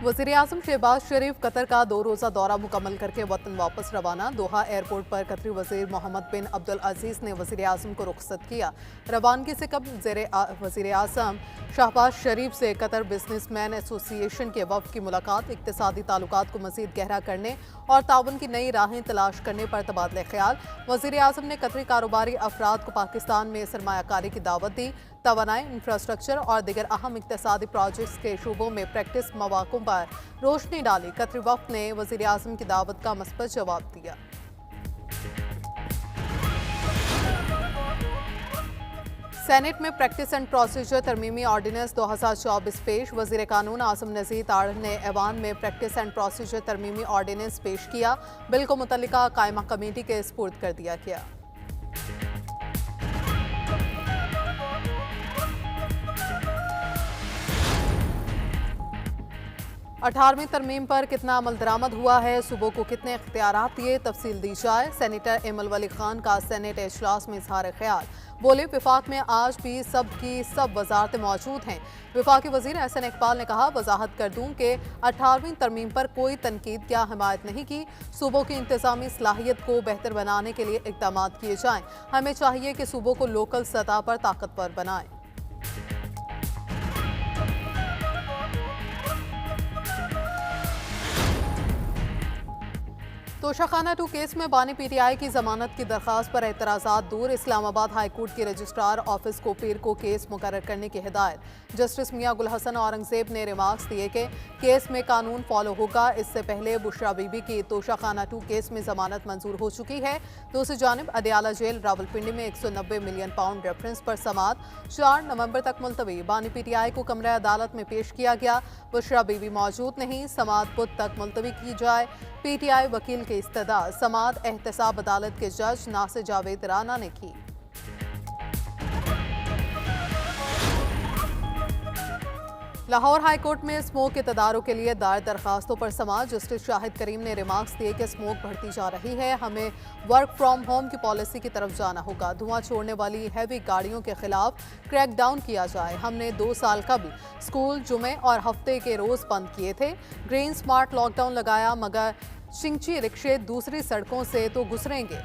वज़ीर-ए-आज़म शहबाज शरीफ कतर का 2 रोज़ा दौरा मुकम्मल करके वतन वापस रवाना। दोहा एयरपोर्ट पर कतरी वज़ीर मोहम्मद बिन अब्दुल अजीज़ ने वज़ीर-ए-आज़म को रुखसत किया। रवानगी से कबल वज़ीर-ए-आज़म शहबाज शरीफ से कतर बिजनेसमैन एसोसिएशन के वफ़द की मुलाकात, इक़्तिसादी ताल्लुकात को मज़ीद गहरा करने और ताउन की नई राहें तलाश करने पर तबादला ख्याल। वज़ीर-ए-आज़म ने कतरी कारोबारी अफराद को पाकिस्तान में सरमायाकारी की दावत दी। तवानाई, इंफ्रास्ट्रक्चर और दीगर अहम इक़्तिसादी प्रोजेक्ट्स के शोबों में प्रैक्टिस मौक़ों पर रोशनी डाली। कतरी वफ़द ने वज़ीर-ए-आज़म की दावत का मस्बत जवाब दिया। सेनेट में प्रैक्टिस एंड प्रोसीजर तरमीमी ऑर्डिनेंस 2024 पेश। वज़ीर कानून आसिम नज़ीर तारड़ ने ऐवान में प्रैक्टिस एंड प्रोसीजर तरमीमी ऑर्डिनेंस पेश किया। बिल को मुतल्लिका कायमा कमेटी के सुपुर्द कर दिया गया। अठारहवीं तरमीम पर कितना अमल दरामद हुआ है, सूबों को कितने इख्तियारात दिए, तफसील दी जाए। सेनेटर एमल वली खान का सेनेट इजलास में इजहार ख्याल। बोले, विफाक में आज भी सब की सब वजारतें मौजूद हैं। विफाकी वजीर एहसन इकबाल ने कहा, वजाहत कर दूं कि 18वीं तरमीम पर कोई तनकीद या हिमायत नहीं की। सूबों की इंतजामी सलाहियत को बेहतर बनाने के लिए इकदाम किए जाएं। हमें चाहिए कि सूबों को लोकल सतह पर ताकतवर बनाएं। तोशाखाना 2 केस में बानी पीटीआई की जमानत की दरखास्त पर एतराज़ात दूर। इस्लामाबाद हाई कोर्ट के रजिस्ट्रार ऑफिस को पीर को केस मुकर्रर करने की हिदायत। जस्टिस मियां गुल हसन औरंगजेब ने रिमार्क्स दिए कि केस में कानून फॉलो होगा। इससे पहले बुशरा बीबी की तोशाखाना 2 केस में जमानत मंजूर हो चुकी है। दूसरी जानिब अदयाला जेल रावलपिंडी में 190 मिलियन पाउंड रेफरेंस पर समात 4 नवंबर तक मुलतवी। बानी पीटीआई को कमरा अदालत में पेश किया गया। बुशरा बीबी मौजूद नहीं, समात बुध तक मुलतवी की जाए। पीटीआई वकील की इस्तदा। समात एहतसाब अदालत के जज नासिर जावेद राना ने की। लाहौर हाई कोर्ट में स्मोक के तदारों के लिए दायर दरखास्तों पर समाअत। जस्टिस शाहिद करीम ने रिमार्क्स दिए कि स्मोक बढ़ती जा रही है, हमें वर्क फ्रॉम होम की पॉलिसी की तरफ जाना होगा। धुआं छोड़ने वाली हैवी गाड़ियों के खिलाफ क्रैक डाउन किया जाए। हमने 2 साल कबल स्कूल जुमे और हफ्ते के रोज बंद किए थे। ग्रीन स्मार्ट लॉकडाउन लगाया, मगर शिंगची रिक्शे दूसरी सड़कों से तो गुजरेंगे,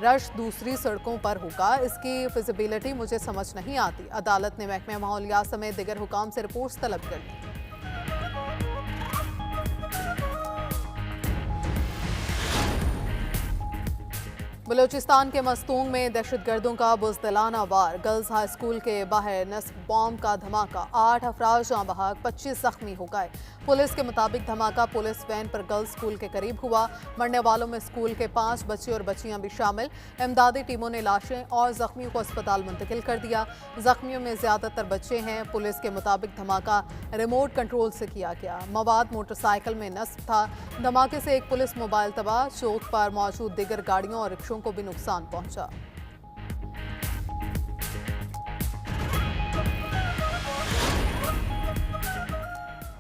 रश दूसरी सड़कों पर होगा। इसकी फिजिबिलिटी मुझे समझ नहीं आती। अदालत ने महकमा माहौलियात समेत दिगर हुकाम से रिपोर्ट्स तलब कर ली। बलूचिस्तान के मस्तूंग में दहशतगर्दों का बुज़दिलाना वार। गर्ल्स हाई स्कूल के बाहर नस्ब बॉम्ब का धमाका, 8 अफराद जाँ बहक, 25 जख्मी हो गए। पुलिस के मुताबिक धमाका पुलिस वैन पर गर्ल्स स्कूल के करीब हुआ। मरने वालों में स्कूल के 5 बच्चे और बच्चियां भी शामिल। इमदादी टीमों ने लाशें और जख्मियों को अस्पताल मुंतकिल कर दिया। जख्मियों में ज्यादातर बच्चे हैं। पुलिस के मुताबिक धमाका रिमोट कंट्रोल से किया गया। मवाद मोटरसाइकिल में नस्ब था। धमाके से एक पुलिस मोबाइल तबाह, चौक पर मौजूद दीगर गाड़ियों और रिक्शों को भी नुकसान पहुंचा।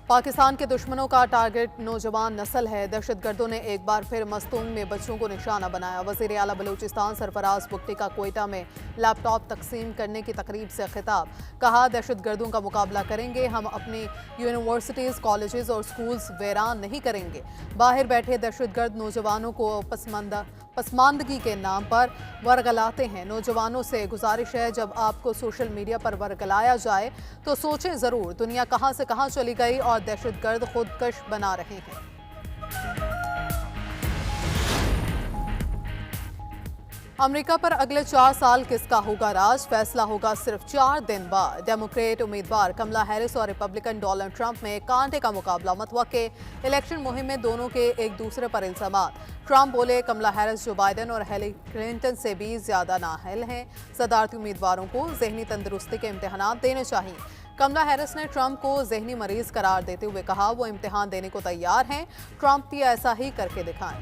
पाकिस्तान के दुश्मनों का टारगेट नौजवान नस्ल है। दहशतगर्दों ने एक बार फिर मस्तूंग में बच्चों को निशाना बनाया। वज़ीर आला बलूचिस्तान सरफराज बुगटी का कोयटा में लैपटॉप तकसीम करने की तकरीब से खिताब। कहा, दहशतगर्दों का मुकाबला करेंगे, हम अपनी यूनिवर्सिटीज़, कॉलेजेस और स्कूल्स वीरान नहीं करेंगे। बाहर बैठे दहशतगर्द नौजवानों को पसमानदगी के नाम पर वर्गलाते हैं। नौजवानों से गुजारिश है, जब आपको सोशल मीडिया पर वर्गलाया जाए तो सोचें ज़रूर दुनिया कहाँ से कहाँ चली गई और दहशतगर्द खुदकश बना रहे हैं। अमेरिका पर अगले 4 साल किसका होगा राज, फैसला होगा सिर्फ 4 दिन बाद। डेमोक्रेट उम्मीदवार कमला हैरिस और रिपब्लिकन डोनाल्ड ट्रंप में कांटे का मुकाबला मतवक्के। इलेक्शन मुहिम में दोनों के एक दूसरे पर इल्जामात। ट्रंप बोले, कमला हैरिस जो बाइडेन और हिलरी क्लिंटन से भी ज्यादा नाअहल हैं। सदारती उम्मीदवारों को जहनी तंदुरुस्ती के इम्तिहान देने चाहिए। कमला हैरिस ने ट्रंप को जहनी मरीज करार देते हुए कहा, वो इम्तिहान देने को तैयार हैं। ट्रंप भी ऐसा ही करके दिखाएं।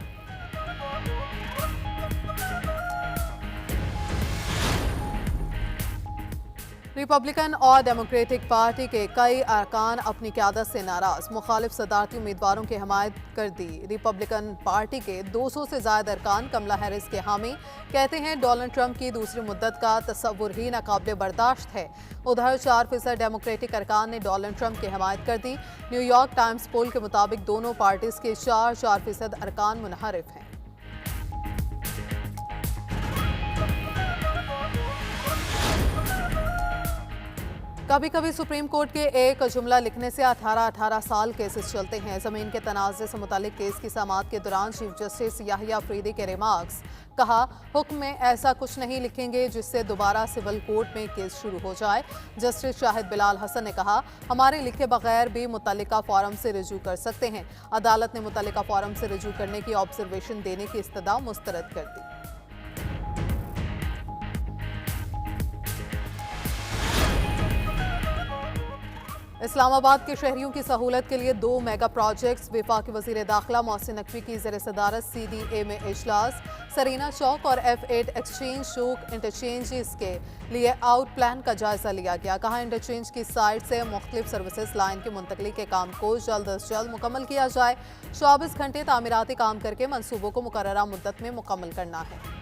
रिपब्लिकन और डेमोक्रेटिक पार्टी के कई अरकान अपनी क़यादत से नाराज, मुखालिफ सदारती उम्मीदवारों की हमायत कर दी। रिपब्लिकन पार्टी के 200 से ज्यादा अरकान कमला हैरिस के हामी, कहते हैं डोनाल्ड ट्रंप की दूसरी मुद्दत का तस्वुर ही नाकाबिले बर्दाश्त है। उधर 4% डेमोक्रेटिक अरकान ने डोनाल्ड ट्रंप की हमायत कर दी। न्यूयॉर्क टाइम्स पोल के मुताबिक दोनों पार्टीज के 4% अरकान मुनहरिफ हैं। कभी कभी सुप्रीम कोर्ट के एक जुमला लिखने से 18 साल केसेस चलते हैं। जमीन के तनाज़े से मुतालिक केस की समाअत के दौरान चीफ जस्टिस याहिया अफरीदी के रिमार्क्स, कहा हुक्म में ऐसा कुछ नहीं लिखेंगे जिससे दोबारा सिविल कोर्ट में केस शुरू हो जाए। जस्टिस शाहिद बिलाल हसन ने कहा, हमारे लिखे बगैर भी मुतल्लिका फोरम से रजू कर सकते हैं। अदालत ने मुतल्लिका फोरम से रजू करने की ऑब्जर्वेशन देने की इस्तदा मुस्तरद कर दी। इस्लामाबाद के शहरियों की सहूलत के लिए 2 मेगा प्रोजेक्ट्स। वफाकी वज़ीर दाखिला मोहसिन नकवी की ज़ेर सदारत CDA में इजलास। सरीना चौक और F8 एक्सचेंज चौक इंटरचेंज के लिए आउट प्लान का जायजा लिया गया। कहा, इंटरचेंज की साइड से मुख्तलिफ सर्विसेज लाइन की मुंतकली के काम को जल्द अज जल्द मुकम्मल किया जाए। 24 घंटे तामीराती काम करके मनसूबों को मुकर्ररा मुद्दत में मुकम्मल करना है।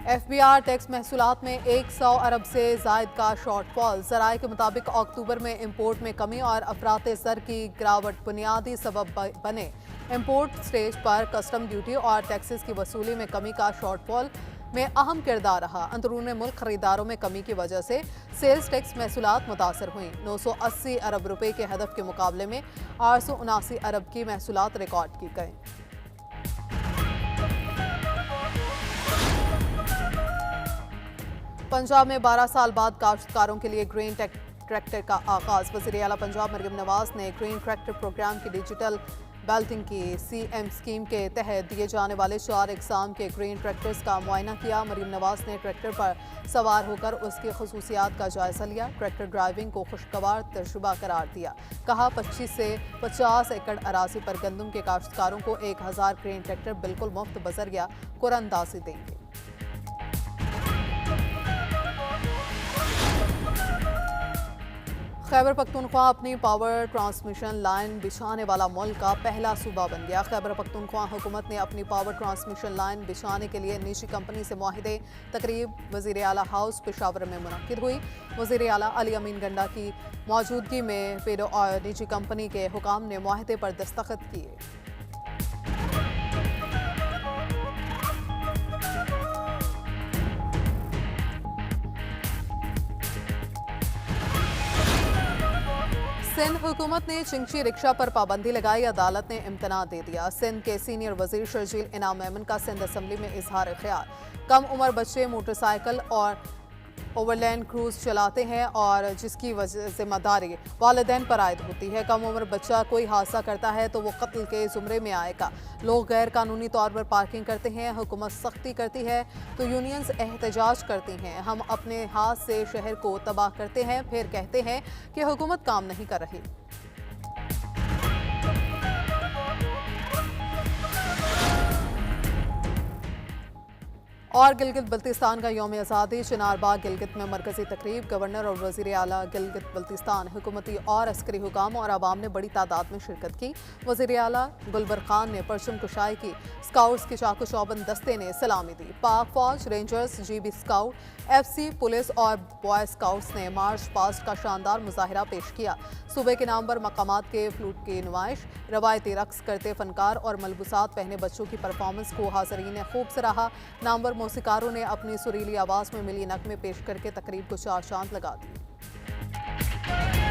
FBR टैक्स महसूलात में 100 अरब से जायद का शॉर्टफॉल। ज़राए के मुताबिक अक्टूबर में इंपोर्ट में कमी और अफरात ज़र की गिरावट बुनियादी सबब बने। इंपोर्ट स्टेज पर कस्टम ड्यूटी और टैक्सेस की वसूली में कमी का शॉर्टफॉल में अहम किरदार रहा। अंदरून मुल्क खरीदारों में कमी की वजह से सेल्स टैक्स महसूलात मुतासर हुई। 980 अरब रुपए के हदफ के मुकाबले में 879 अरब की महसूलात रिकॉर्ड की गई। पंजाब में 12 साल बाद काश्तकारों के लिए ग्रीन ट्रैक्टर का आगाज। वज़ीर आला पंजाब मरियम नवाज ने ग्रीन ट्रैक्टर प्रोग्राम की डिजिटल बेल्टिंग की। CM स्कीम के तहत दिए जाने वाले 4 इकसाम के ग्रीन ट्रैक्टर्स का मुआयना किया। मरियम नवाज ने ट्रैक्टर पर सवार होकर उसकी खसूसियात का जायजा लिया। ट्रैक्टर ड्राइविंग को खुशगवार तजुर्बा करार दिया। कहा, 25 से 50 एकड़ अराजी पर गंदम के काश्तकारों को 1000 ग्रीन ट्रैक्टर बिल्कुल मुफ्त बजरिया कुरानंदाजी देंगे। खैबर पख्तूनख्वा अपनी पावर ट्रांसमिशन लाइन बिछाने वाला मुल्क का पहला सूबा बन गया। खैबर पख्तूनख्वा हुकूमत ने अपनी पावर ट्रांसमिशन लाइन बिछाने के लिए निजी कंपनी से मुआहिदे। तकरीब वज़ीर आला हाउस पेशावर में मुनक्किद हुई। वज़ीर आला अली अमीन गंडा की मौजूदगी में पेडो और निजी कंपनी के हुकाम ने मुआहिदे पर दस्तखत किए। सिंध हुकूमत ने चिंची रिक्शा पर पाबंदी लगाई। अदालत ने इम्तना दे दिया। सिंध के सीनियर वजीर शर्जील इनाम मेमन का सिंध असम्बली में इजहार ख्याल। कम उम्र बच्चे मोटरसाइकिल और ओवरलैंड क्रूज चलाते हैं और जिसकी जिम्मेदारी वालिदैन पर आयद होती है। कम उम्र बच्चा कोई हादसा करता है तो वो कत्ल के जुमरे में आएगा। लोग गैर कानूनी तौर पर पार्किंग करते हैं, हुकूमत सख्ती करती है तो यूनियंस एहतजाज करती हैं। हम अपने हाथ से शहर को तबाह करते हैं, फिर कहते हैं कि हुकूमत काम नहीं कर रही। और गिलगित बल्तिस्तान का यौम आज़ादी। चिनारबाग गिलगित में मरकजी तकरीब। गवर्नर और वज़ीर आला गिलगित बल्तिस्तान, हुकूमती और अस्करी हुकाम और आवाम ने बड़ी तादाद में शिरकत की। वज़ीर आला गुलबर खान ने परचम कुशाई की। स्काउट्स के चाकू चौबंद दस्ते ने सलामी दी। पाक फौज, rangers, GB scout, FC police और बॉय स्काउट्स ने मार्च पास्ट का शानदार मुजाहिरा पेश किया। सूबे के नाम पर मकामात के फ्लूट की नुमाइश, रवायती रक्स करते फनकार और मलबूसात पहने बच्चों की परफॉर्मेंस को हाज़रीन ने खूब सराहा। नामवर मौसीकारों ने अपनी सुरीली आवाज़ में मिली नगमे पेश करके तकरीब को चार चांद लगा दिए।